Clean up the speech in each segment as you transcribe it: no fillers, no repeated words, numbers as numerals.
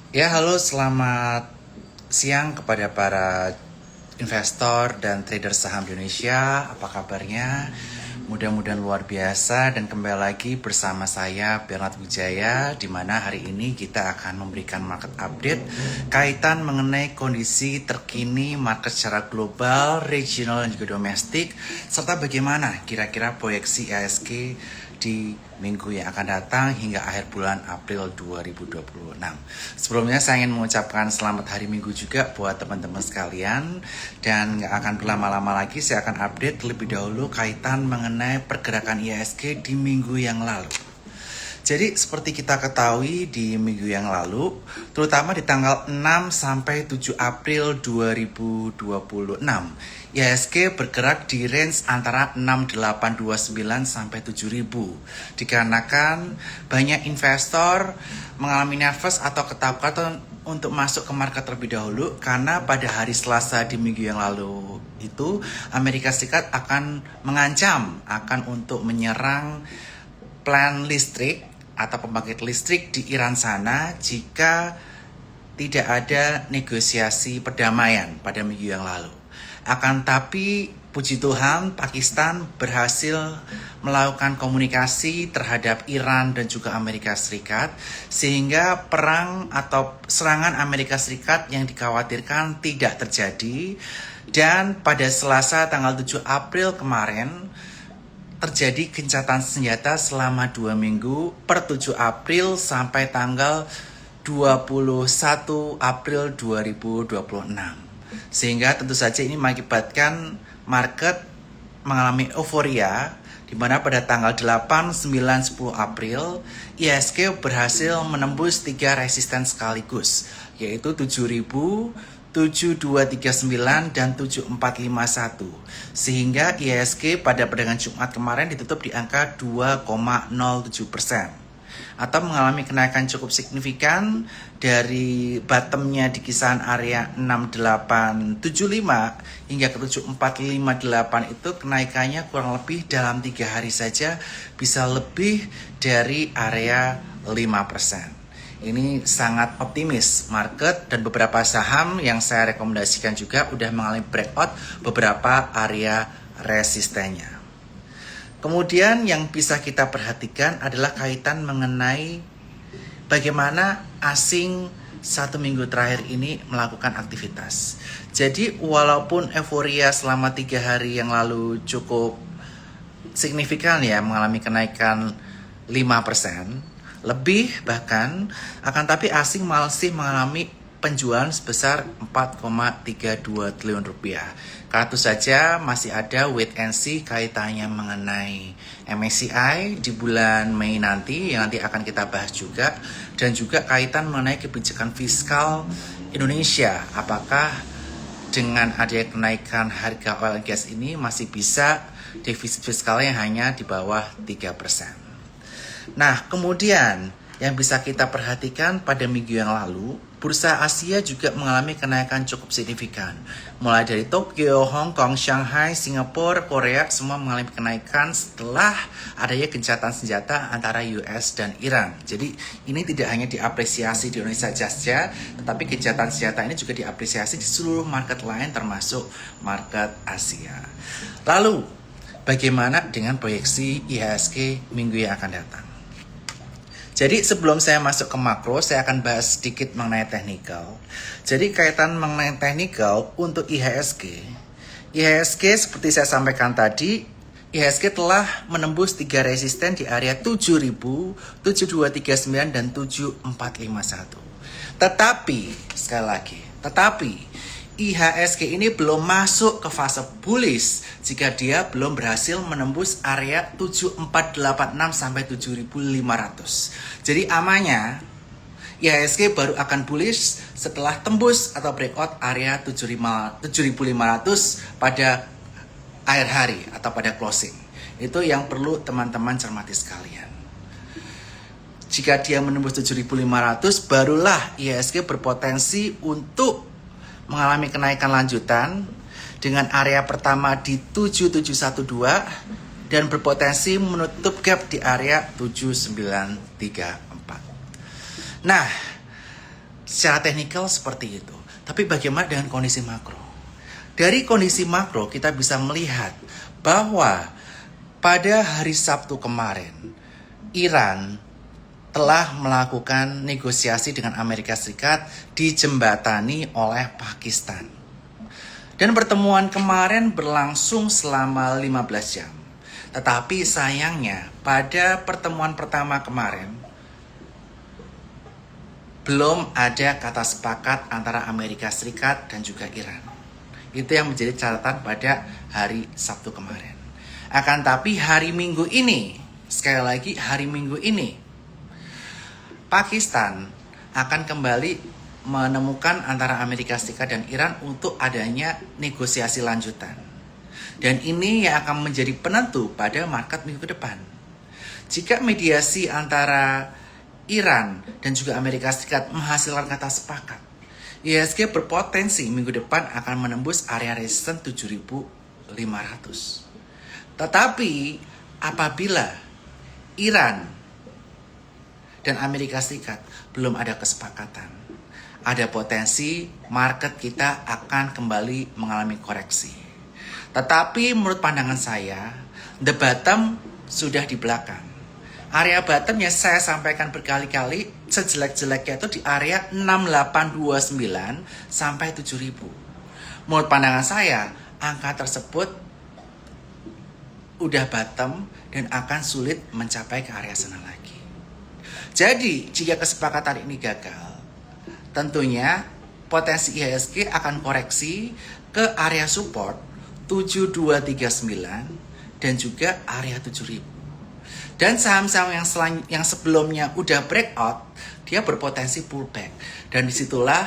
Ya, halo, selamat siang kepada para investor dan trader saham di Indonesia. Apa kabarnya? Mudah-mudahan luar biasa dan kembali lagi bersama saya Bernard Wijaya, di mana hari ini kita akan memberikan market update kaitan mengenai kondisi terkini market secara global, regional dan juga domestik, serta bagaimana kira-kira proyeksi IHSG di minggu yang akan datang hingga akhir bulan April 2026. Sebelumnya saya ingin mengucapkan selamat hari Minggu juga buat teman-teman sekalian, dan nggak akan berlama-lama lagi saya akan update terlebih dahulu kaitan mengenai pergerakan IHSG di minggu yang lalu. Jadi seperti kita ketahui di minggu yang lalu, terutama di tanggal 6 sampai 7 April 2026, IHSG bergerak di range antara 6829 sampai 7000. Dikarenakan banyak investor mengalami nervous atau ketakutan untuk masuk ke market terlebih dahulu, karena pada hari Selasa di minggu yang lalu itu Amerika Serikat akan mengancam akan untuk menyerang plant listrik atau pembangkit listrik di Iran sana jika tidak ada negosiasi perdamaian pada minggu yang lalu. Akan tapi puji Tuhan, Pakistan berhasil melakukan komunikasi terhadap Iran dan juga Amerika Serikat, sehingga perang atau serangan Amerika Serikat yang dikhawatirkan tidak terjadi. Dan pada Selasa tanggal 7 April kemarin terjadi gencatan senjata selama 2 minggu per 7 April sampai tanggal 21 April 2026. Sehingga tentu saja ini mengakibatkan market mengalami euforia, di mana pada tanggal 8, 9, 10 April IHSG berhasil menembus 3 resisten sekaligus, yaitu 7000, 7239 dan 7451, sehingga IHSG pada perdagangan Jumat kemarin ditutup di angka 2,07%, atau mengalami kenaikan cukup signifikan dari bottomnya di kisaran area 6875 hingga ke 7458. Itu kenaikannya kurang lebih dalam 3 hari saja bisa lebih dari area 5%. Ini sangat optimis market, dan beberapa saham yang saya rekomendasikan juga udah mengalami breakout beberapa area resistennya. Kemudian yang bisa kita perhatikan adalah kaitan mengenai bagaimana asing 1 minggu terakhir ini melakukan aktivitas. Jadi walaupun euforia selama 3 hari yang lalu cukup signifikan ya, mengalami kenaikan 5%, lebih bahkan, akan tapi asing masih mengalami penjualan sebesar 4,32 triliun rupiah. Karena itu saja masih ada wait and see kaitannya mengenai MSCI di bulan Mei nanti, yang nanti akan kita bahas juga, dan juga kaitan mengenai kebijakan fiskal Indonesia. Apakah dengan adanya kenaikan harga oil and gas ini masih bisa defisit fiskalnya hanya di bawah 3%. Nah, kemudian yang bisa kita perhatikan pada minggu yang lalu, bursa Asia juga mengalami kenaikan cukup signifikan. Mulai dari Tokyo, Hong Kong, Shanghai, Singapura, Korea, semua mengalami kenaikan setelah adanya gencatan senjata antara US dan Iran. Jadi ini tidak hanya diapresiasi di Indonesia saja, tetapi gencatan senjata ini juga diapresiasi di seluruh market lain termasuk market Asia. Lalu, bagaimana dengan proyeksi IHSG minggu yang akan datang? Jadi sebelum saya masuk ke makro, saya akan bahas sedikit mengenai technical. Jadi kaitan mengenai technical untuk IHSG. IHSG seperti saya sampaikan tadi, IHSG telah menembus 3 resisten di area 7000, 7239 dan 7451. Tetapi, sekali lagi, IHSG ini belum masuk ke fase bullish jika dia belum berhasil menembus area 7486 sampai 7500. Jadi amannya IHSG baru akan bullish setelah tembus atau breakout area 7500 pada akhir hari atau pada closing. Itu yang perlu teman-teman cermati sekalian. Jika dia menembus 7500, barulah IHSG berpotensi untuk mengalami kenaikan lanjutan dengan area pertama di 7712 dan berpotensi menutup gap di area 7934. Nah, Secara teknikal seperti itu. Tapi bagaimana dengan kondisi makro? Dari kondisi makro kita bisa melihat bahwa pada hari Sabtu kemarin Iran telah melakukan negosiasi dengan Amerika Serikat dijembatani oleh Pakistan. Dan pertemuan kemarin berlangsung selama 15 jam. Tetapi sayangnya pada pertemuan pertama kemarin belum ada kata sepakat antara Amerika Serikat dan juga Iran. Itu yang menjadi catatan pada hari Sabtu kemarin. Akan tapi hari Minggu ini, sekali lagi hari Minggu ini, Pakistan akan kembali menemukan antara Amerika Serikat dan Iran untuk adanya negosiasi lanjutan. Dan ini yang akan menjadi penentu pada market minggu ke depan. Jika mediasi antara Iran dan juga Amerika Serikat menghasilkan kata sepakat, IHSG berpotensi minggu depan akan menembus area resistance 7.500. Tetapi apabila Iran dan Amerika Serikat belum ada kesepakatan, ada potensi market kita akan kembali mengalami koreksi. Tetapi menurut pandangan saya, the bottom sudah di belakang. Area bottom yang saya sampaikan berkali-kali sejelek-jeleknya itu di area 6829 sampai 7000. Menurut pandangan saya, angka tersebut udah bottom dan akan sulit mencapai ke area sana lagi. Jadi, jika kesepakatan ini gagal, tentunya potensi IHSG akan koreksi ke area support 7239 dan juga area 7000. Dan saham-saham yang sebelumnya udah breakout, dia berpotensi pullback. Dan disitulah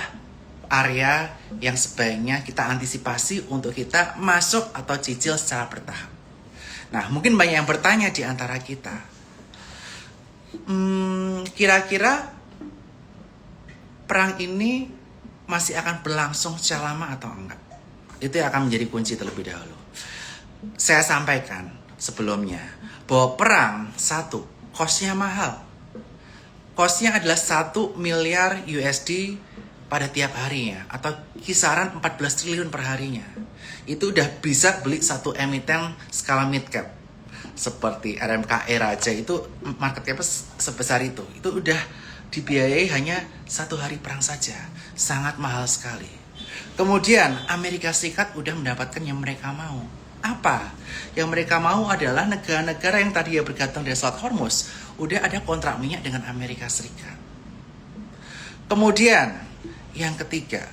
area yang sebaiknya kita antisipasi untuk kita masuk atau cicil secara bertahap. Nah, mungkin banyak yang bertanya di antara kita, kira-kira perang ini masih akan berlangsung secara lama atau enggak? Itu yang akan menjadi kunci terlebih dahulu. Saya sampaikan sebelumnya bahwa perang satu, cost-nya mahal. Cost-nya adalah 1 miliar USD pada tiap harinya atau kisaran 14 triliun per harinya. Itu udah bisa beli satu emiten skala mid cap. Seperti RMKE Raja itu market cap sebesar itu. Itu udah dibiayai hanya 1 hari perang saja. Sangat mahal sekali. Kemudian Amerika Serikat udah mendapatkan yang mereka mau. Apa? Yang mereka mau adalah negara-negara yang tadi ya bergantung dari Selat Hormuz, udah ada kontrak minyak dengan Amerika Serikat. Kemudian yang ketiga,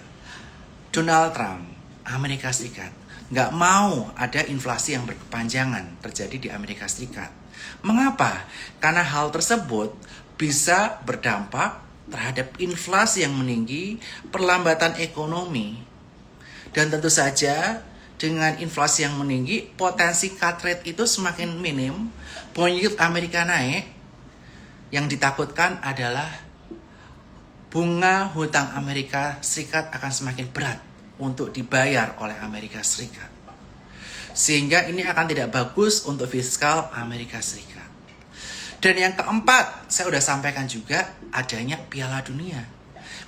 Donald Trump, Amerika Serikat, nggak mau ada inflasi yang berkepanjangan terjadi di Amerika Serikat. Mengapa? Karena hal tersebut bisa berdampak terhadap inflasi yang meninggi, perlambatan ekonomi, dan tentu saja dengan inflasi yang meninggi, potensi cut rate itu semakin minim, bond yield Amerika naik, yang ditakutkan adalah bunga hutang Amerika Serikat akan semakin berat untuk dibayar oleh Amerika Serikat. Sehingga ini akan tidak bagus untuk fiskal Amerika Serikat. Dan yang keempat, saya sudah sampaikan juga adanya Piala Dunia.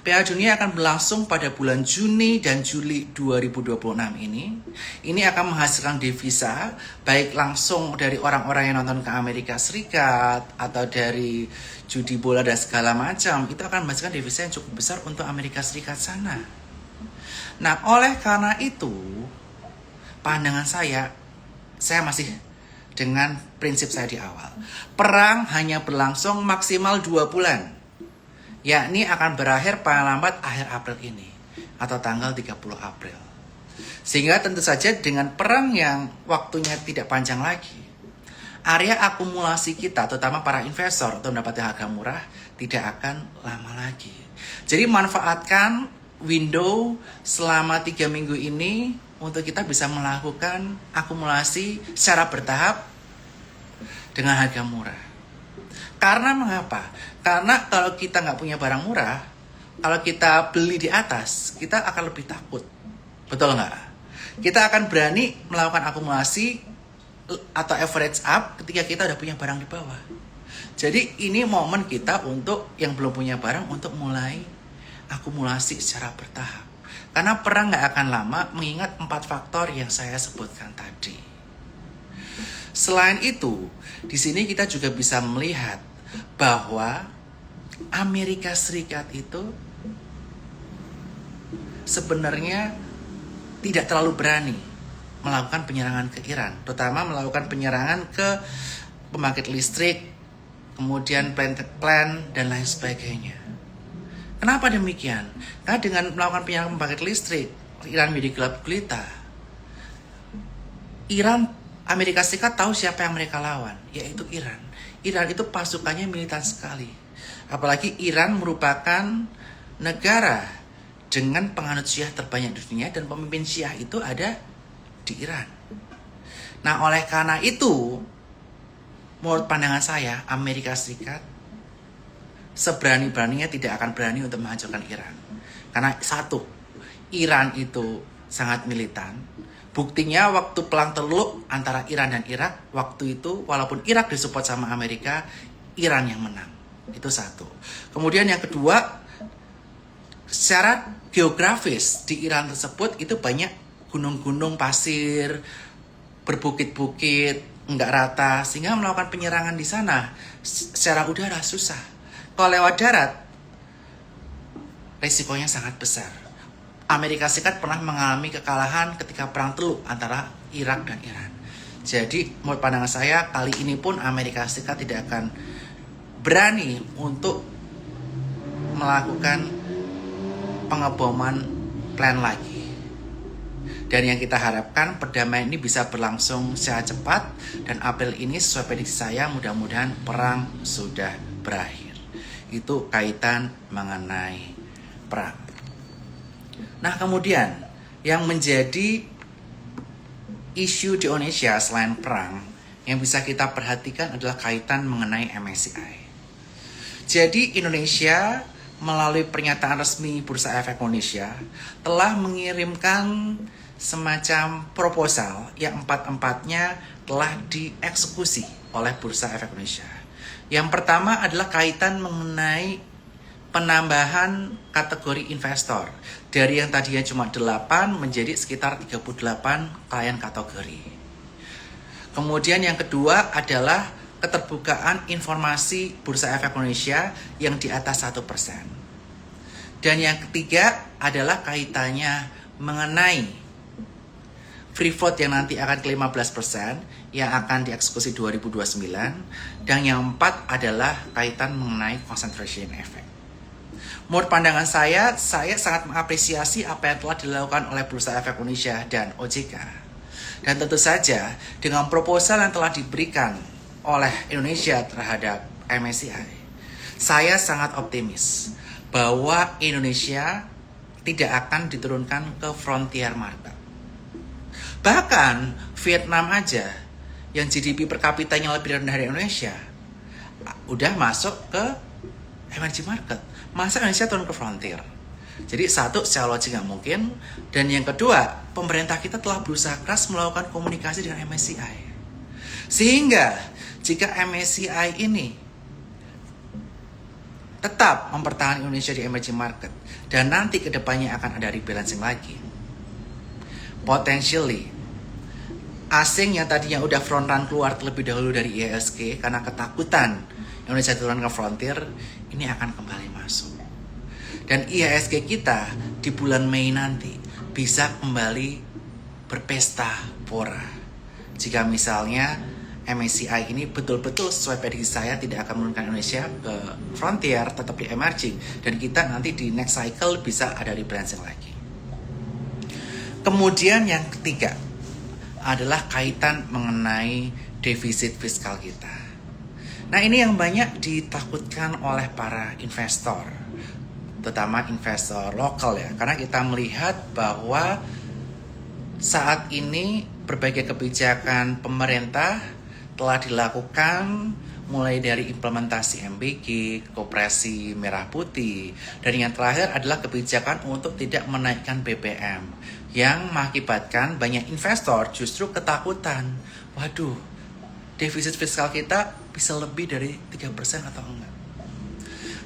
Piala Dunia akan berlangsung pada bulan Juni dan Juli 2026 ini. Ini akan menghasilkan devisa, baik langsung dari orang-orang yang nonton ke Amerika Serikat, atau dari judi bola dan segala macam. Itu akan menghasilkan devisa yang cukup besar untuk Amerika Serikat sana. Nah, oleh karena itu, pandangan saya masih dengan prinsip saya di awal. Perang hanya berlangsung maksimal 2 bulan. Yakni akan berakhir paling lambat akhir April ini atau tanggal 30 April. Sehingga tentu saja dengan perang yang waktunya tidak panjang lagi, area akumulasi kita, terutama para investor untuk mendapatkan harga murah, tidak akan lama lagi. Jadi manfaatkan window selama 3 minggu ini untuk kita bisa melakukan akumulasi secara bertahap dengan harga murah. Karena mengapa? Karena kalau kita nggak punya barang murah, kalau kita beli di atas, kita akan lebih takut. Betul nggak? Kita akan berani melakukan akumulasi atau average up ketika kita udah punya barang di bawah. Jadi ini momen kita untuk yang belum punya barang untuk mulai akumulasi secara bertahap. Karena perang nggak akan lama mengingat 4 faktor yang saya sebutkan tadi. Selain itu, di sini kita juga bisa melihat bahwa Amerika Serikat itu sebenarnya tidak terlalu berani melakukan penyerangan ke Iran, terutama melakukan penyerangan ke pembangkit listrik, kemudian plan dan lain sebagainya. Kenapa demikian? Karena dengan melakukan penyerangan pembangkit listrik, Iran menjadi gelap gulita. Amerika Serikat tahu siapa yang mereka lawan, yaitu Iran. Iran itu pasukannya militan sekali. Apalagi Iran merupakan negara dengan penganut Syiah terbanyak di dunia dan pemimpin Syiah itu ada di Iran. Nah, oleh karena itu, menurut pandangan saya, Amerika Serikat seberani-beraninya tidak akan berani untuk menghancurkan Iran. Karena satu, Iran itu sangat militan. Buktinya waktu perang Teluk antara Iran dan Irak, waktu itu walaupun Irak disupport sama Amerika, Iran yang menang. Itu satu. Kemudian yang kedua, secara geografis di Iran tersebut itu banyak gunung-gunung pasir, berbukit-bukit, enggak rata, sehingga melakukan penyerangan di sana secara udara susah. Kalau lewat darat, resikonya sangat besar. Amerika Serikat pernah mengalami kekalahan ketika perang Teluk antara Irak dan Iran. Jadi menurut pandangan saya, kali ini pun Amerika Serikat tidak akan berani untuk melakukan pengeboman plan lagi. Dan yang kita harapkan perdamaian ini bisa berlangsung secara cepat, dan April ini sesuai prediksi saya mudah-mudahan perang sudah berakhir. Itu kaitan mengenai perang. Nah, kemudian yang menjadi isu di Indonesia selain perang yang bisa kita perhatikan adalah kaitan mengenai MSCI. Jadi Indonesia melalui pernyataan resmi Bursa Efek Indonesia telah mengirimkan semacam proposal yang empat-empatnya telah dieksekusi oleh Bursa Efek Indonesia. Yang pertama adalah kaitan mengenai penambahan kategori investor dari yang tadinya cuma 8 menjadi sekitar 38 klien kategori. Kemudian yang kedua adalah keterbukaan informasi Bursa Efek Indonesia yang di atas 1%. Dan yang ketiga adalah kaitannya mengenai free float yang nanti akan ke 15% yang akan dieksekusi 2029. Dan yang empat adalah kaitan mengenai concentration effect. Menurut pandangan saya sangat mengapresiasi apa yang telah dilakukan oleh Bursa Efek Indonesia dan OJK. Dan tentu saja dengan proposal yang telah diberikan oleh Indonesia terhadap MSCI, saya sangat optimis bahwa Indonesia tidak akan diturunkan ke frontier market. Bahkan Vietnam aja yang GDP per kapitanya lebih rendah dari Indonesia udah masuk ke emerging market. Masa Indonesia turun ke frontier? Jadi satu, secara logik nggak mungkin. Dan yang kedua, pemerintah kita telah berusaha keras melakukan komunikasi dengan MSCI. Sehingga jika MSCI ini tetap mempertahankan Indonesia di emerging market dan nanti kedepannya akan ada rebalancing lagi, potentially asing yang tadinya udah front run keluar terlebih dahulu dari IHSG karena ketakutan Indonesia turun ke frontier, ini akan kembali masuk. Dan IHSG kita di bulan Mei nanti bisa kembali berpesta pora. Jika misalnya MSCI ini betul-betul sesuai prediksi saya tidak akan menurunkan Indonesia ke frontier, tetap di emerging. Dan kita nanti di next cycle bisa ada rebalancing lagi. Kemudian yang ketiga adalah kaitan mengenai defisit fiskal kita. Nah, ini yang banyak ditakutkan oleh para investor, terutama investor lokal ya. Karena kita melihat bahwa saat ini berbagai kebijakan pemerintah telah dilakukan mulai dari implementasi MBG, koperasi merah putih, dan yang terakhir adalah kebijakan untuk tidak menaikkan BBM yang mengakibatkan banyak investor justru ketakutan. Waduh, defisit fiskal kita bisa lebih dari 3% atau enggak.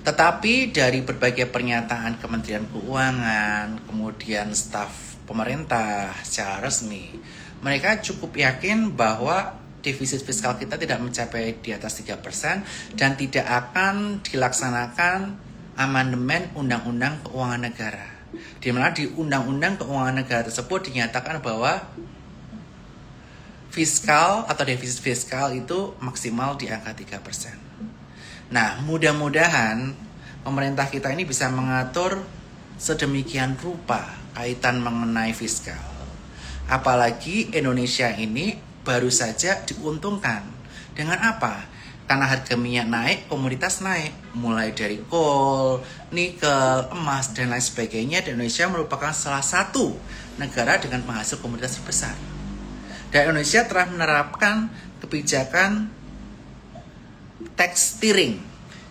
Tetapi dari berbagai pernyataan Kementerian Keuangan, kemudian staf pemerintah secara resmi, mereka cukup yakin bahwa defisit fiskal kita tidak mencapai di atas 3% dan tidak akan dilaksanakan amandemen Undang-Undang Keuangan Negara. Di mana di Undang-Undang Keuangan Negara tersebut dinyatakan bahwa fiskal atau defisit fiskal itu maksimal di angka 3%. Nah, mudah-mudahan pemerintah kita ini bisa mengatur sedemikian rupa kaitan mengenai fiskal. Apalagi Indonesia ini baru saja diuntungkan. Dengan apa? Karena harga minyak naik, komoditas naik. Mulai dari coal, nikel, emas, dan lain sebagainya. Dan Indonesia merupakan salah satu negara dengan penghasil komoditas terbesar. Dan Indonesia telah menerapkan kebijakan tax steering.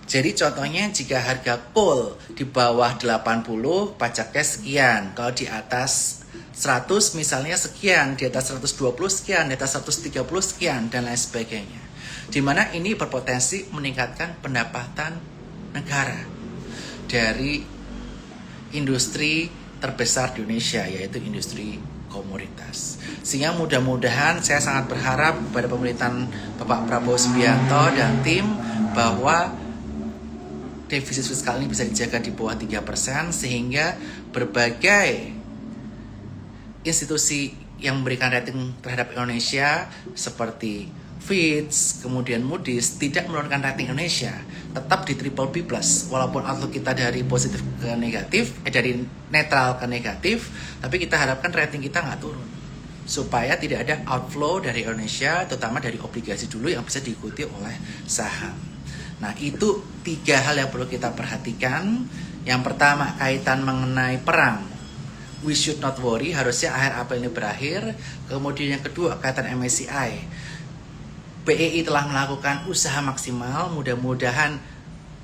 Jadi contohnya jika harga coal di bawah 80 pajaknya sekian. Kalau di atas 100 misalnya sekian, di atas 120 sekian, di atas 130 sekian, dan lain sebagainya. Di mana ini berpotensi meningkatkan pendapatan negara dari industri terbesar di Indonesia, yaitu industri komoditas. Sehingga mudah-mudahan saya sangat berharap pada pemerintahan Bapak Prabowo Subianto dan tim bahwa defisit fiskal ini bisa dijaga di bawah 3% sehingga berbagai institusi yang memberikan rating terhadap Indonesia seperti Fitch, kemudian Moody's tidak menurunkan rating Indonesia, tetap di BBB+. Walaupun outlook kita dari positif ke negatif, dari netral ke negatif, tapi kita harapkan rating kita nggak turun. Supaya tidak ada outflow dari Indonesia, terutama dari obligasi dulu yang bisa diikuti oleh saham. Nah, itu 3 hal yang perlu kita perhatikan. Yang pertama, kaitan mengenai perang. We should not worry, harusnya akhir April ini berakhir. Kemudian yang kedua, kaitan MSCI. BEI telah melakukan usaha maksimal, mudah-mudahan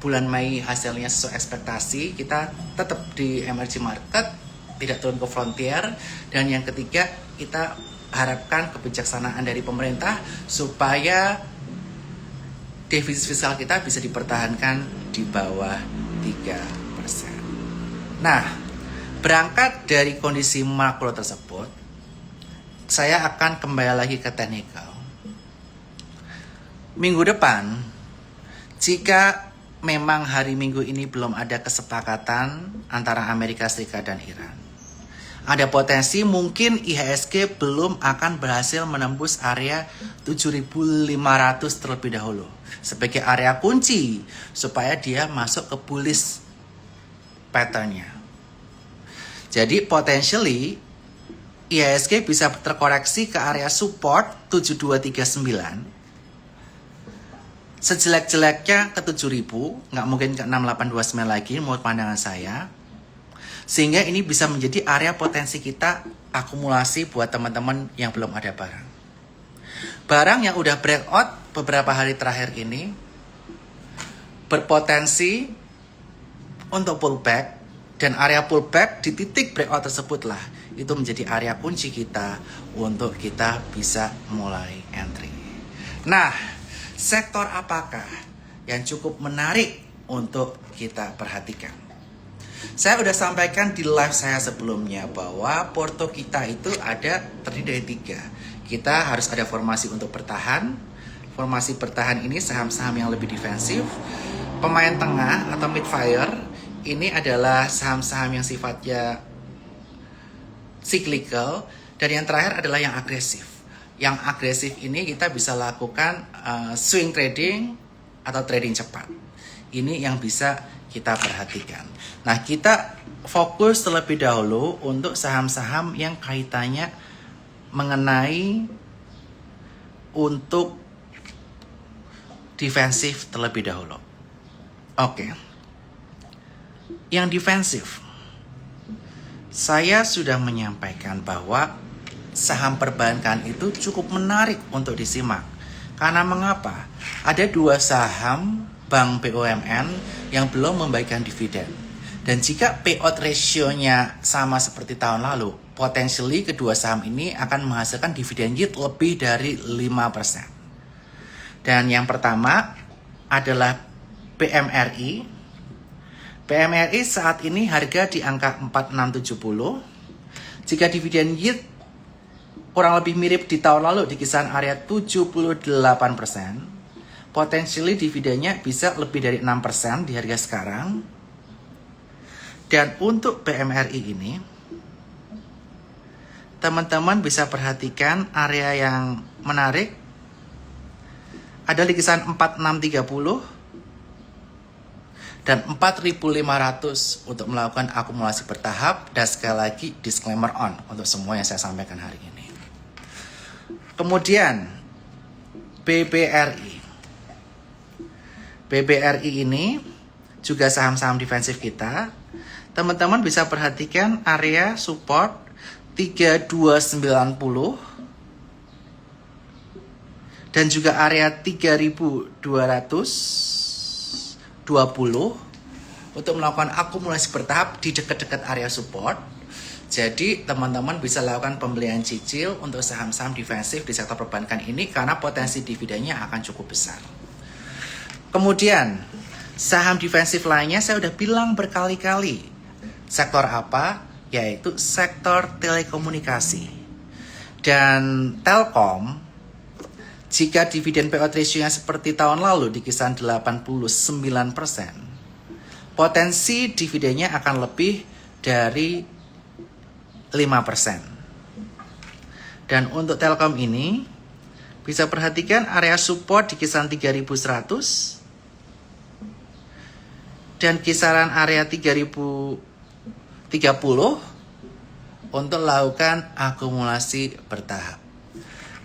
bulan Mei hasilnya sesuai ekspektasi. Kita tetap di emerging market, tidak turun ke frontier. Dan yang ketiga, kita harapkan kebijaksanaan dari pemerintah supaya defisit fiskal kita bisa dipertahankan di bawah 3%. Nah, berangkat dari kondisi makro tersebut, saya akan kembali lagi ke teknikal. Minggu depan, jika memang hari Minggu ini belum ada kesepakatan antara Amerika Serikat dan Iran, ada potensi mungkin IHSG belum akan berhasil menembus area 7.500 terlebih dahulu sebagai area kunci supaya dia masuk ke bullish pattern-nya. Jadi potentially IHSG bisa terkoreksi ke area support 7239. Sejelek-jeleknya ke 7.000, nggak mungkin ke 6829 lagi menurut pandangan saya. Sehingga ini bisa menjadi area potensi kita akumulasi buat teman-teman yang belum ada barang. Barang yang udah breakout beberapa hari terakhir ini berpotensi untuk pullback, dan area pullback di titik breakout tersebutlah itu menjadi area kunci kita untuk kita bisa mulai entry. Nah, sektor apakah yang cukup menarik untuk kita perhatikan? Saya udah sampaikan di live saya sebelumnya bahwa porto kita itu terdiri dari 3. Kita harus ada formasi untuk bertahan. Formasi bertahan ini saham-saham yang lebih defensif. Pemain tengah atau mid fire ini adalah saham-saham yang sifatnya cyclical. Dan yang terakhir adalah yang agresif. Yang agresif ini kita bisa lakukan swing trading atau trading cepat. Ini yang bisa kita perhatikan. Nah, kita fokus terlebih dahulu untuk saham-saham yang kaitannya mengenai untuk defensif terlebih dahulu. Oke. Yang defensif. Saya sudah menyampaikan bahwa saham perbankan itu cukup menarik untuk disimak. Karena mengapa? Ada 2 saham bank BUMN yang belum membagikan dividen. Dan jika payout ratio-nya sama seperti tahun lalu, potentially kedua saham ini akan menghasilkan dividen yield lebih dari 5%. Dan yang pertama adalah BMRI. PMRI saat ini harga di angka 4670. Jika dividen yield kurang lebih mirip di tahun lalu di kisaran area 78%, potensially dividennya bisa lebih dari 6% di harga sekarang. Dan untuk PMRI ini, teman-teman bisa perhatikan area yang menarik ada di kisaran 4630 dan 4500 untuk melakukan akumulasi bertahap. Dan sekali lagi disclaimer on untuk semua yang saya sampaikan hari ini. Kemudian BBRI. BBRI ini juga saham-saham defensif kita. Teman-teman bisa perhatikan area support 3290 dan juga area 3220 untuk melakukan akumulasi bertahap di dekat-dekat area support. Jadi teman-teman bisa lakukan pembelian cicil untuk saham-saham defensif di sektor perbankan ini karena potensi dividennya akan cukup besar. Kemudian saham defensif lainnya saya udah bilang berkali-kali. Sektor apa? Yaitu sektor telekomunikasi. Dan Telkom, jika dividen payout ratio-nya seperti tahun lalu di kisaran 89%, potensi dividennya akan lebih dari 5%. Dan untuk Telkom ini, bisa perhatikan area support di kisaran 3100 dan kisaran area 3030 untuk melakukan akumulasi bertahap.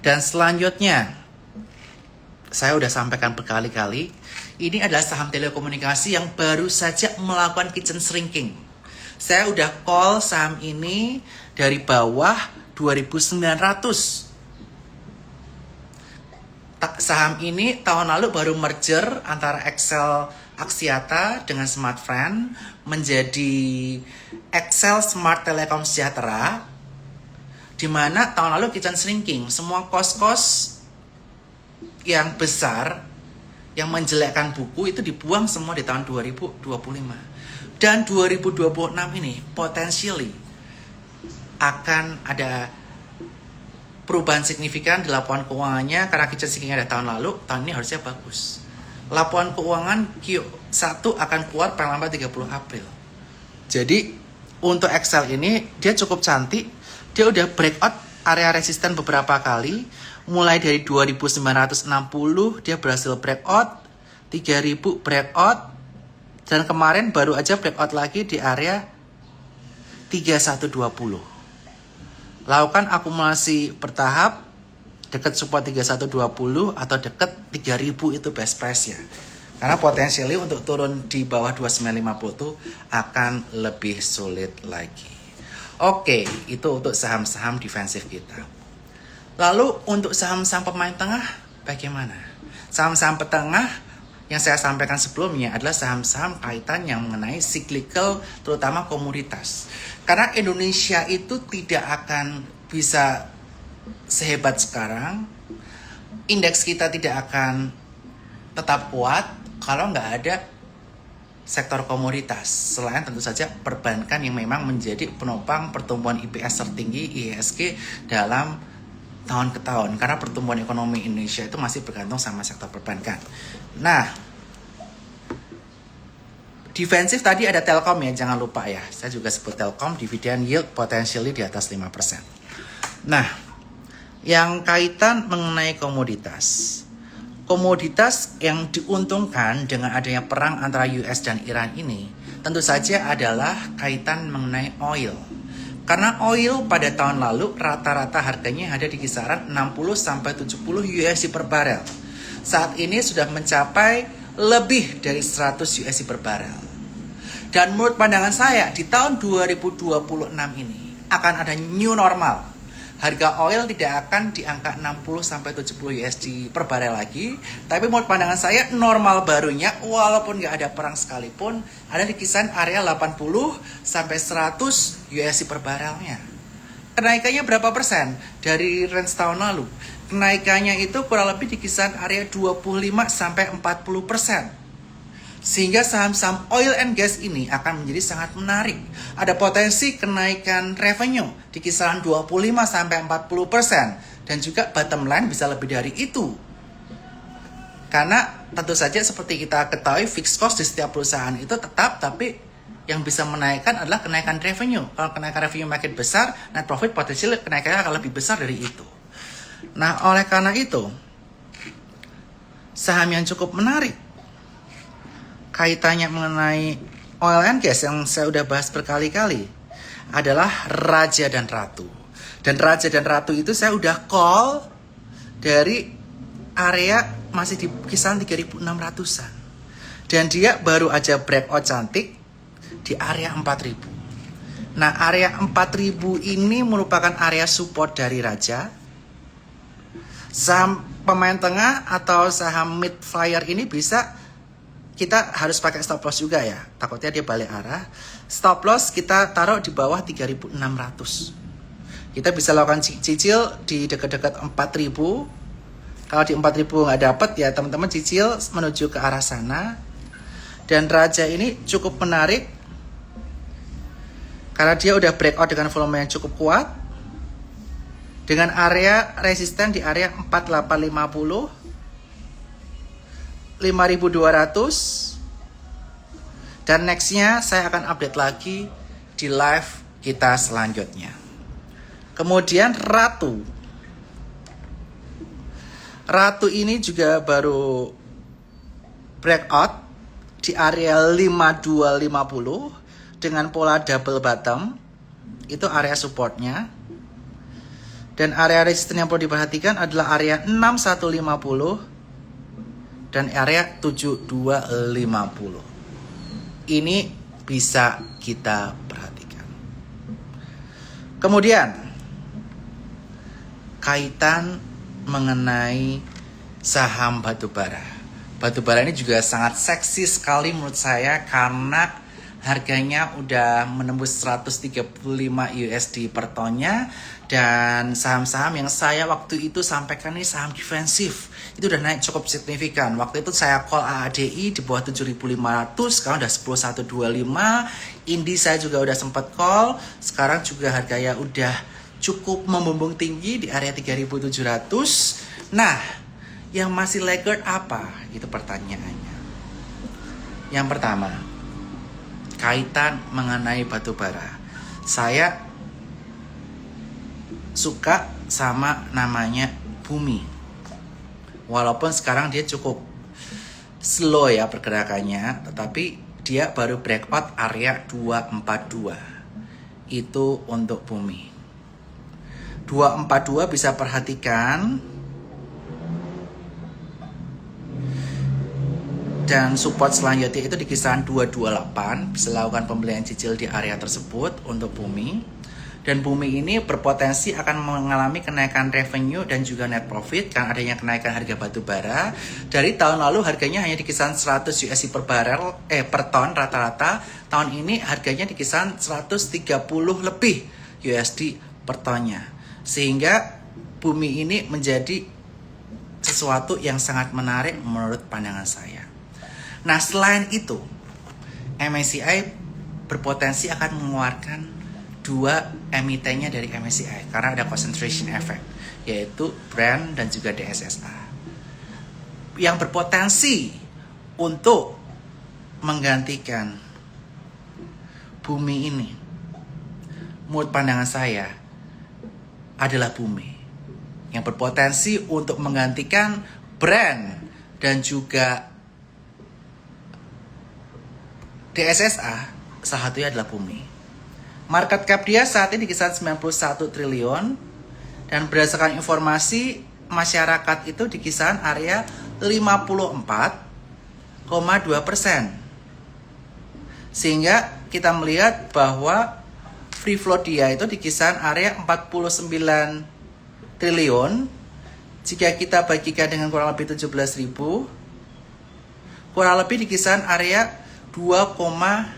Dan selanjutnya, saya udah sampaikan berkali-kali, ini adalah saham telekomunikasi yang baru saja melakukan kitchen shrinking. Saya udah call saham ini dari bawah 2.900. Saham ini tahun lalu baru merger antara Excel Axiata dengan Smartfren menjadi Excel Smart Telekom Sejahtera, di mana tahun lalu kitchen shrinking. Semua kos-kos yang besar yang menjelekkan buku itu dibuang semua di tahun 2025. Dan 2026 ini potentially akan ada perubahan signifikan di laporan keuangannya karena kitchen shrinking ada tahun lalu. Tahun ini harusnya bagus. Laporan keuangan Q1 akan keluar paling lambat 30 April. Jadi untuk Excel ini dia cukup cantik. Dia udah breakout area resisten beberapa kali. Mulai dari 2960 dia berhasil breakout, 3000 breakout, dan kemarin baru aja breakout lagi di area 3120. Lakukan akumulasi bertahap dekat support 3120 atau dekat 3000 itu best price ya. Karena potensialnya untuk turun di bawah 2950 itu akan lebih sulit lagi. Oke, itu untuk saham-saham defensif kita. Lalu untuk saham-saham pemain tengah bagaimana? Saham-saham petengah yang saya sampaikan sebelumnya adalah saham-saham kaitan yang mengenai cyclical, terutama komoditas. Karena Indonesia itu tidak akan bisa sehebat sekarang, indeks kita tidak akan tetap kuat kalau nggak ada sektor komoditas. Selain tentu saja perbankan yang memang menjadi penopang pertumbuhan IPS tertinggi IHSG dalam tahun ke tahun. Karena pertumbuhan ekonomi Indonesia itu masih bergantung sama sektor perbankan. Nah, defensif tadi ada Telkom ya, jangan lupa ya. Saya juga sebut Telkom, dividen yield potentially di atas 5%. Nah, yang kaitan mengenai komoditas. Komoditas yang diuntungkan dengan adanya perang antara US dan Iran ini tentu saja adalah kaitan mengenai oil. Karena oil pada tahun lalu rata-rata harganya ada di kisaran 60-70 USD per barel. Saat ini sudah mencapai lebih dari 100 USD per barel. Dan menurut pandangan saya di tahun 2026 ini akan ada new normal. Harga oil tidak akan di angka 60-70 USD per barel lagi. Tapi menurut pandangan saya normal barunya walaupun nggak ada perang sekalipun ada di kisaran area 80-100 USD per barelnya. Kenaikannya berapa persen dari range tahun lalu? Kenaikannya itu kurang lebih di kisaran area 25-40%. Sehingga saham-saham oil and gas ini akan menjadi sangat menarik. Ada potensi kenaikan revenue di kisaran 25-40%. Dan juga bottom line bisa lebih dari itu. Karena tentu saja seperti kita ketahui fixed cost di setiap perusahaan itu tetap, tapi yang bisa menaikkan adalah kenaikan revenue. Kalau kenaikan revenue makin besar, net profit potensi kenaikannya akan lebih besar dari itu. Nah, oleh karena itu, saham yang cukup menarik kaitannya mengenai oil and gas yang saya udah bahas berkali-kali adalah Raja dan Ratu. Dan Raja dan Ratu itu saya udah call dari area masih di kisaran 3.600-an. Dan dia baru aja breakout cantik di area 4.000. Nah, area 4.000 ini merupakan area support dari Raja. Saham pemain tengah atau saham mid flyer ini bisa, kita harus pakai stop loss juga ya. Takutnya dia balik arah. Stop loss kita taruh di bawah 3.600. Kita bisa lakukan cicil di dekat-dekat 4.000. Kalau di 4.000 nggak dapat ya teman-teman cicil menuju ke arah sana. Dan Raja ini cukup menarik karena dia udah breakout dengan volume yang cukup kuat. Dengan area resisten di area 4850. 5.200. Dan nextnya saya akan update lagi di live kita selanjutnya. Kemudian Ratu ini juga baru breakout di area 5250 dengan pola double bottom. Itu area supportnya. Dan area resisten yang perlu diperhatikan adalah area 6150 dan area 7250. Ini bisa kita perhatikan. Kemudian kaitan mengenai saham batubara. Batubara ini juga sangat seksi sekali menurut saya karena harganya udah menembus 135 USD per tonnya. Dan saham-saham yang saya waktu itu sampaikan ini saham defensif. Itu udah naik cukup signifikan. Waktu itu saya call AADI di bawah 7.500, sekarang udah 10.125. Indi saya juga udah sempat call. Sekarang juga harganya udah cukup membumbung tinggi di area 3.700. Nah, yang masih laggard apa? Itu pertanyaannya. Yang pertama, kaitan mengenai batubara. Saya suka sama namanya Bumi. Walaupun sekarang dia cukup slow ya pergerakannya, tetapi dia baru breakout area 242. Itu untuk Bumi. 242 bisa perhatikan. Dan support selanjutnya itu di kisaran 228. Bisa lakukan pembelian cicil di area tersebut untuk Bumi. Dan Bumi ini berpotensi akan mengalami kenaikan revenue dan juga net profit karena adanya kenaikan harga batu bara. Dari tahun lalu harganya hanya di kisaran 100 USD per ton rata-rata. Tahun ini harganya di kisaran 130 lebih USD per tonnya. Sehingga Bumi ini menjadi sesuatu yang sangat menarik menurut pandangan saya. Nah, selain itu, MSCI berpotensi akan mengeluarkan dua emitennya dari MSCI karena ada concentration effect, yaitu Brent dan juga DSSA, yang berpotensi untuk menggantikan Bumi ini. Menurut pandangan saya adalah Bumi yang berpotensi untuk menggantikan Brent dan juga DSSA. Salah satunya adalah Bumi. Market cap dia saat ini di kisaran 91 triliun. Dan berdasarkan informasi masyarakat itu di kisaran area 54,2%. Sehingga kita melihat bahwa free float dia itu di kisaran area 49 triliun. Jika kita bagikan dengan kurang lebih 17.000, kurang lebih di kisaran area 2,9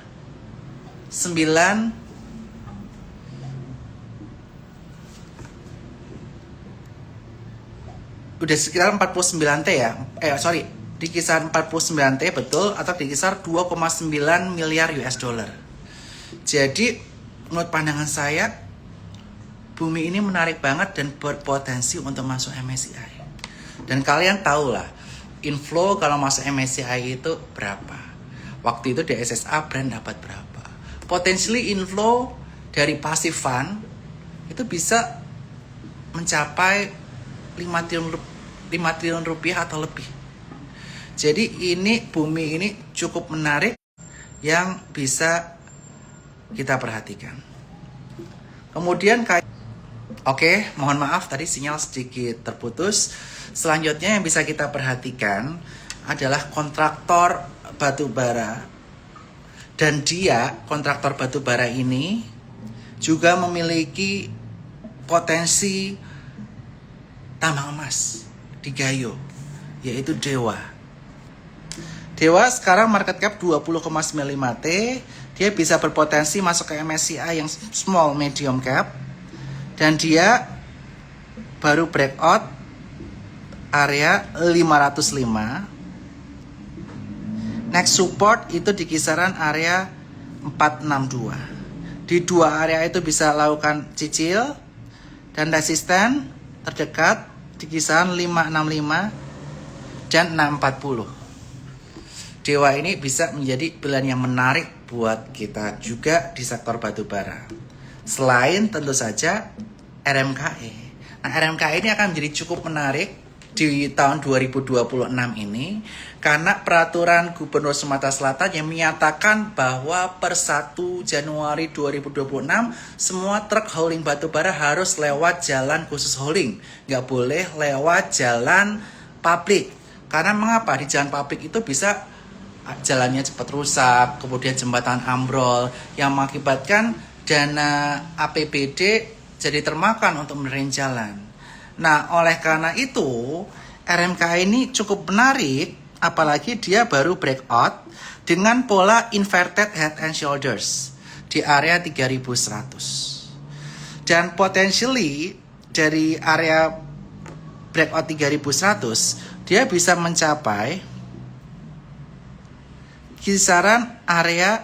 udah sekitar 49 T ya. di kisaran 49T betul, atau di kisar 2,9 miliar US dollar. Jadi menurut pandangan saya, bumi ini menarik banget dan berpotensi untuk masuk MSCI. Dan kalian tahu lah, inflow kalau masuk MSCI itu berapa. Waktu itu di SSA Brand dapat berapa. Potentially inflow dari passive fund itu bisa mencapai 5 triliun rupiah atau lebih. Jadi ini bumi ini cukup menarik yang bisa kita perhatikan. Kemudian oke, mohon maaf tadi sinyal sedikit terputus. Selanjutnya yang bisa kita perhatikan adalah kontraktor batubara. Dan dia, kontraktor batubara ini juga memiliki potensi tambang emas di Gayo, yaitu Dewa. Dewa sekarang market cap 20,95T. Dia bisa berpotensi masuk ke MSCI yang small medium cap. Dan dia baru breakout area 505. Next support itu di kisaran area 462. Di dua area itu bisa lakukan cicil. Dan resisten terdekat di kisaran 565 dan 640. Dewa ini bisa menjadi pilihan yang menarik buat kita juga di sektor batubara. Selain tentu saja RMKE. Nah, RMKE ini akan menjadi cukup menarik di tahun 2026 ini karena peraturan Gubernur Sumatera Selatan yang menyatakan bahwa per 1 Januari 2026 semua truk hauling batubara harus lewat jalan khusus hauling, nggak boleh lewat jalan publik. Karena mengapa? Di jalan publik itu bisa jalannya cepat rusak, kemudian jembatan ambrol yang mengakibatkan dana APBD jadi termakan untuk menerin jalan. Nah, oleh karena itu RMK ini cukup menarik, apalagi dia baru breakout dengan pola inverted head and shoulders di area 3100. Dan potentially dari area breakout 3100 dia bisa mencapai kisaran area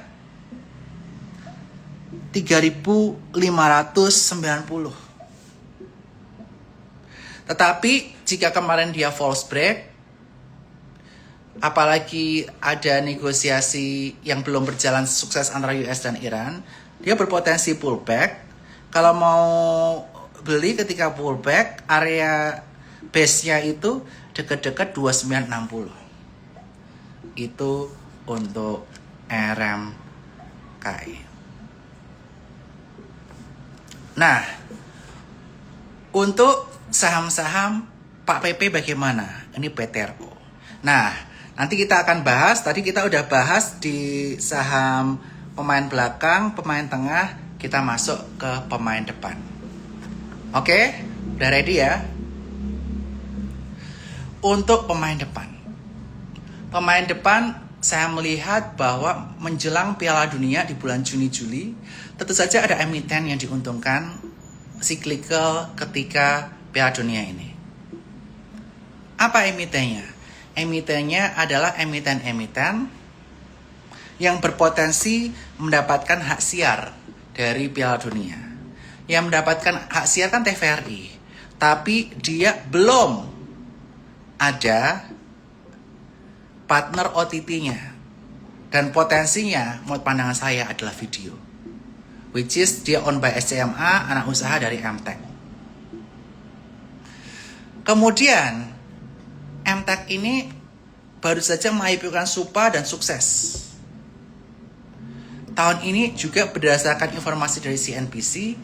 3590. Tetapi jika kemarin dia false break, apalagi ada negosiasi yang belum berjalan sukses antara US dan Iran, dia berpotensi pullback. Kalau mau beli ketika pullback, area base-nya itu dekat-dekat 2960. Itu untuk RMKI. Nah, untuk saham-saham Pak PP bagaimana? Ini PTRO. Nah, nanti kita akan bahas. Tadi kita udah bahas di saham pemain belakang, pemain tengah. Kita masuk ke pemain depan. Oke? Udah ready ya? Untuk pemain depan. Pemain depan saya melihat bahwa menjelang Piala Dunia di bulan Juni-Juli, tentu saja ada emiten yang diuntungkan cyclical ketika Piala Dunia ini. Apa emitennya? Emitennya adalah emiten-emiten yang berpotensi mendapatkan hak siar dari Piala Dunia. Yang mendapatkan hak siar kan TVRI, tapi dia belum ada partner OTT-nya. Dan potensinya menurut pandangan saya adalah video, which is dia owned by SCMA, anak usaha dari MTech. Kemudian MTech ini baru saja mengiPO-kan Supa dan sukses. Tahun ini juga berdasarkan informasi dari CNBC,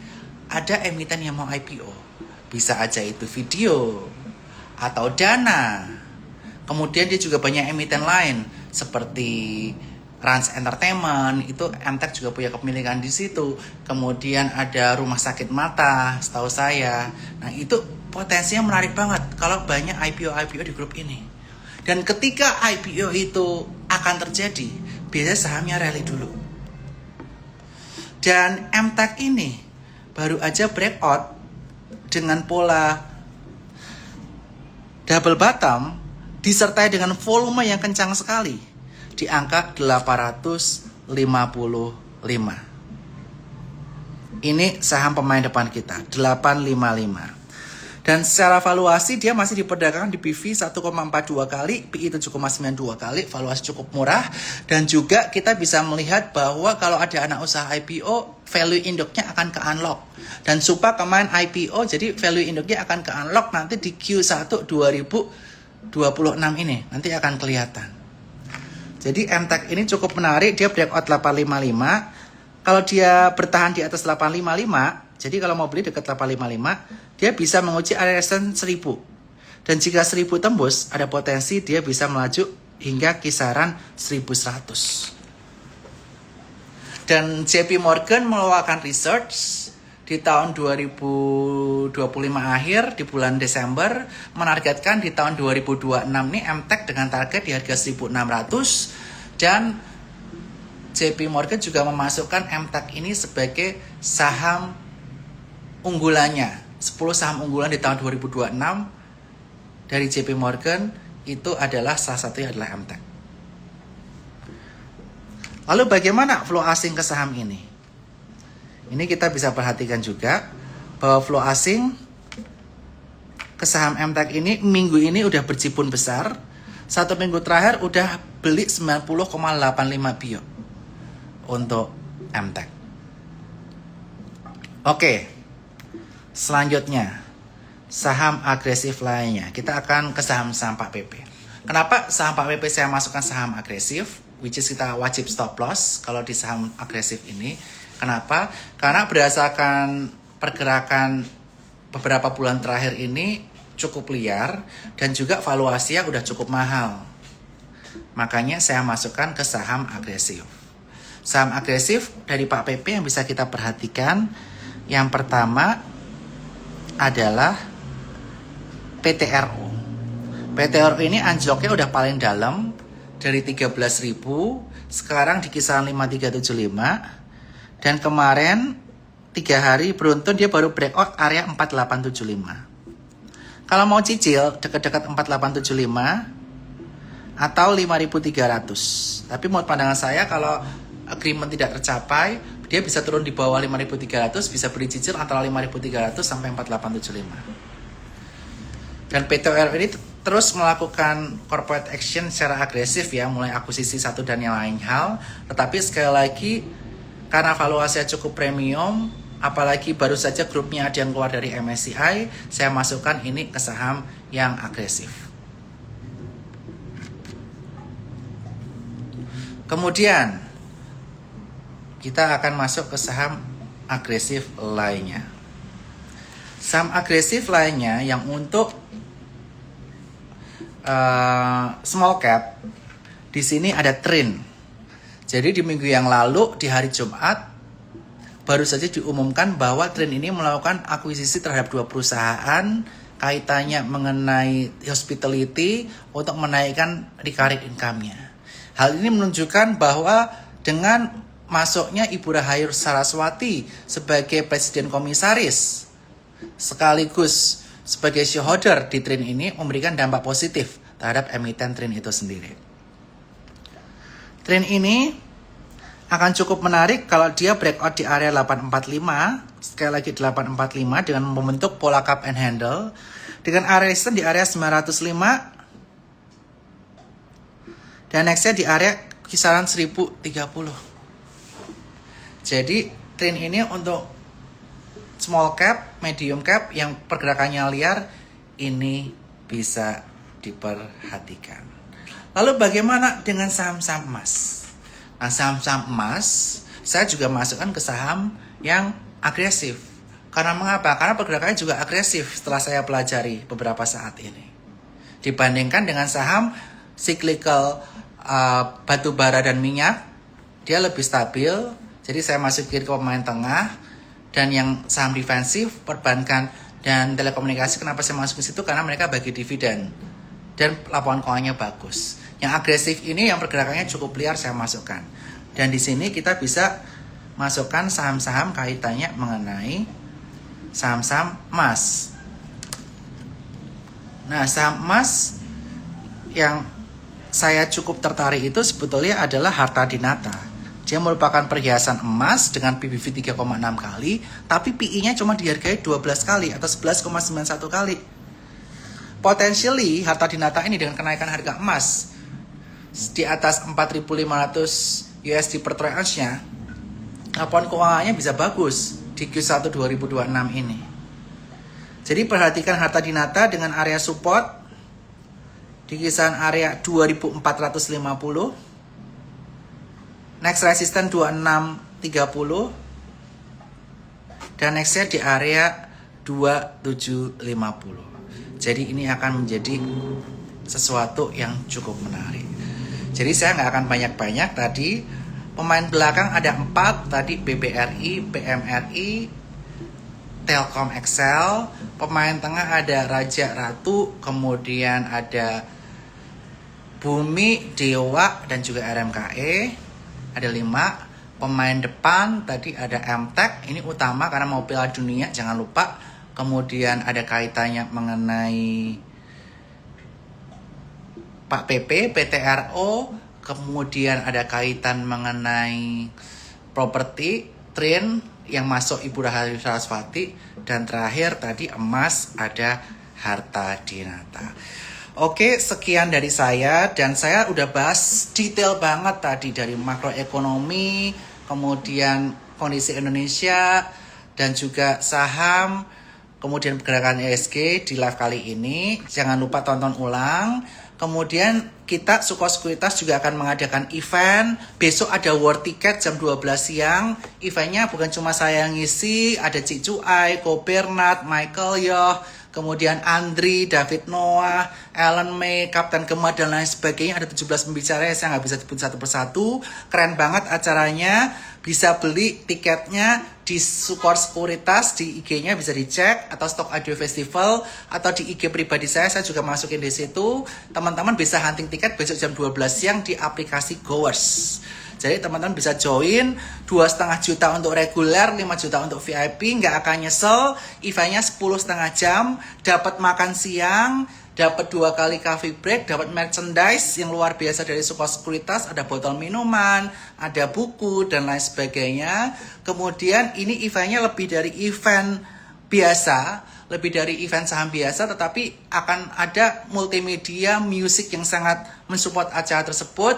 ada emiten yang mau IPO. Bisa aja itu video atau Dana. Kemudian dia juga banyak emiten lain seperti Rans Entertainment, itu MTech juga punya kepemilikan di situ. Kemudian ada rumah sakit mata, setahu saya. Nah, itu potensinya menarik banget kalau banyak IPO di grup ini. Dan ketika IPO itu akan terjadi, biasanya sahamnya rally dulu. Dan MTech ini baru aja breakout dengan pola double bottom disertai dengan volume yang kencang sekali di angka 855. Ini saham pemain depan kita, 855. Dan secara valuasi dia masih diperdagangkan di PV 1,42 kali, PI 7,92 kali, valuasi cukup murah. Dan juga kita bisa melihat bahwa kalau ada anak usaha IPO, value induknya akan ke unlock. Dan Supa kemarin IPO, jadi value induknya akan ke unlock nanti di Q1 2026 ini, nanti akan kelihatan. Jadi MTEK ini cukup menarik, dia breakout 855. Kalau dia bertahan di atas 855, jadi kalau mau beli dekat 855, dia bisa menguji area resistance 1000. Dan jika 1000 tembus, ada potensi dia bisa melaju hingga kisaran 1100. Dan JP Morgan melakukan research di tahun 2025 akhir, di bulan Desember, menargetkan di tahun 2026 nih MTEK dengan target di harga 1600. Dan JP Morgan juga memasukkan MTEK ini sebagai saham unggulannya. 10 saham unggulan di tahun 2026 dari JP Morgan itu adalah salah satunya adalah MTEK. Lalu bagaimana flow asing ke saham ini? Ini kita bisa perhatikan juga bahwa flow asing ke saham MTEK ini minggu ini udah berjipun besar. 1 minggu terakhir udah beli 90,85 bio untuk MTEK. Oke, selanjutnya saham agresif lainnya. Kita akan ke saham-saham Pak PP. Kenapa saham Pak PP saya masukkan saham agresif, which is kita wajib stop loss kalau di saham agresif ini. Kenapa? Karena berdasarkan pergerakan beberapa bulan terakhir ini cukup liar dan juga valuasinya udah cukup mahal. Makanya saya masukkan ke saham agresif. Saham agresif dari Pak PP yang bisa kita perhatikan, yang pertama adalah PTRO. PTRO ini anjloknya udah paling dalam dari 13.000, sekarang di kisaran 5375. Dan kemarin 3 hari beruntun dia baru breakout area 4875. Kalau mau cicil dekat-dekat 4875 atau 5300. Tapi menurut pandangan saya kalau agreement tidak tercapai, dia bisa turun di bawah 5.300, bisa beri cicil antara 5.300 sampai 4.875. Dan PTR ini terus melakukan corporate action secara agresif ya, mulai akuisisi satu dan yang lain hal. Tetapi sekali lagi, karena valuasinya cukup premium, apalagi baru saja grupnya ada yang keluar dari MSCI, saya masukkan ini ke saham yang agresif. Kemudian kita akan masuk ke saham agresif lainnya. Saham agresif lainnya yang untuk small cap, di sini ada Trin. Jadi di minggu yang lalu di hari Jumat baru saja diumumkan bahwa Trin ini melakukan akuisisi terhadap 2 perusahaan kaitannya mengenai hospitality untuk menaikkan recurring income-nya. Hal ini menunjukkan bahwa dengan masuknya Ibu Rahayu Saraswati sebagai presiden komisaris sekaligus sebagai shareholder di Trin ini memberikan dampak positif terhadap emiten Trin itu sendiri. Trin ini akan cukup menarik kalau dia breakout di area 845, sekali lagi 845 dengan membentuk pola cup and handle dengan area resistance di area 905 dan nextnya di area kisaran 1030. Jadi Trin ini untuk small cap, medium cap yang pergerakannya liar ini bisa diperhatikan. Lalu bagaimana dengan saham-saham emas? Nah, saham-saham emas saya juga masukkan ke saham yang agresif. Karena mengapa? Karena pergerakannya juga agresif setelah saya pelajari beberapa saat ini. Dibandingkan dengan saham cyclical batu bara dan minyak, dia lebih stabil. Jadi saya masukin ke pemain tengah. Dan yang saham defensif, perbankan dan telekomunikasi, kenapa saya masuk ke situ? Karena mereka bagi dividen dan laporan keuangannya bagus. Yang agresif ini yang pergerakannya cukup liar saya masukkan. Dan di sini kita bisa masukkan saham-saham kaitannya mengenai saham-saham emas. Nah, saham emas yang saya cukup tertarik itu sebetulnya adalah Harta Dinata. Dia merupakan perhiasan emas dengan PBV 3,6 kali, tapi PI-nya cuma dihargai 12 kali atau 11,91 kali. Potentially Harta Dinata ini dengan kenaikan harga emas di atas 4.500 USD per troy ounce-nya, laporan keuangannya bisa bagus di Q1 2026 ini. Jadi perhatikan Harta Dinata dengan area support di kisaran area 2450, next resistance 2630, dan nextnya di area 2750. Jadi ini akan menjadi sesuatu yang cukup menarik. Jadi saya nggak akan banyak-banyak tadi. Pemain belakang ada 4 tadi, BBRI, PMRI, Telkom Excel. Pemain tengah ada Raja Ratu, kemudian ada Bumi, Dewa, dan juga RMKE. Ada 5. Pemain depan tadi ada MTEK, ini utama karena mau Piala Dunia, jangan lupa. Kemudian ada kaitannya mengenai Pak PP, PTRO, kemudian ada kaitan mengenai properti, Trin yang masuk Ibu Rahayu Sarasvati, dan terakhir tadi emas ada Harta Dinata. Oke, sekian dari saya, dan saya udah bahas detail banget tadi dari makroekonomi, kemudian kondisi Indonesia, dan juga saham, kemudian pergerakan ESG di live kali ini. Jangan lupa tonton ulang. Kemudian kita Suko Sekuritas juga akan mengadakan event. Besok ada war ticket jam 12 siang. Eventnya bukan cuma saya yang ngisi, ada Cik Cuai, Ko Bernard, Michael Yoh, kemudian Andri, David Noah, Ellen May, Kapten Gemma, dan lain sebagainya. Ada 17 pembicara yang saya nggak bisa sebut satu persatu. Keren banget acaranya. Bisa beli tiketnya di Sukor Sekuritas, di IG-nya bisa dicek, atau Stock Audio Festival, atau di IG pribadi saya juga masukin di situ. Teman-teman bisa hunting tiket besok jam 12 siang di aplikasi Goers. Jadi teman-teman bisa join, 2,5 juta untuk reguler, 5 juta untuk VIP, nggak akan nyesel. Eventnya 10,5 jam, dapat makan siang, dapat 2 kali coffee break, dapat merchandise yang luar biasa dari Suko Sekuritas, ada botol minuman, ada buku, dan lain sebagainya. Kemudian ini eventnya lebih dari event biasa, lebih dari event saham biasa, tetapi akan ada multimedia, musik yang sangat mensupport acara tersebut.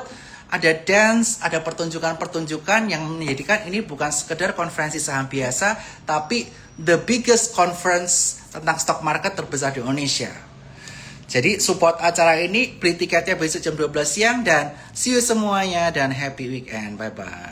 Ada dance, ada pertunjukan-pertunjukan yang menjadikan ini bukan sekedar konferensi saham biasa, tapi the biggest conference tentang stock market terbesar di Indonesia. Jadi support acara ini, beli tiketnya besok jam 12 siang, dan see you semuanya, dan happy weekend. Bye-bye.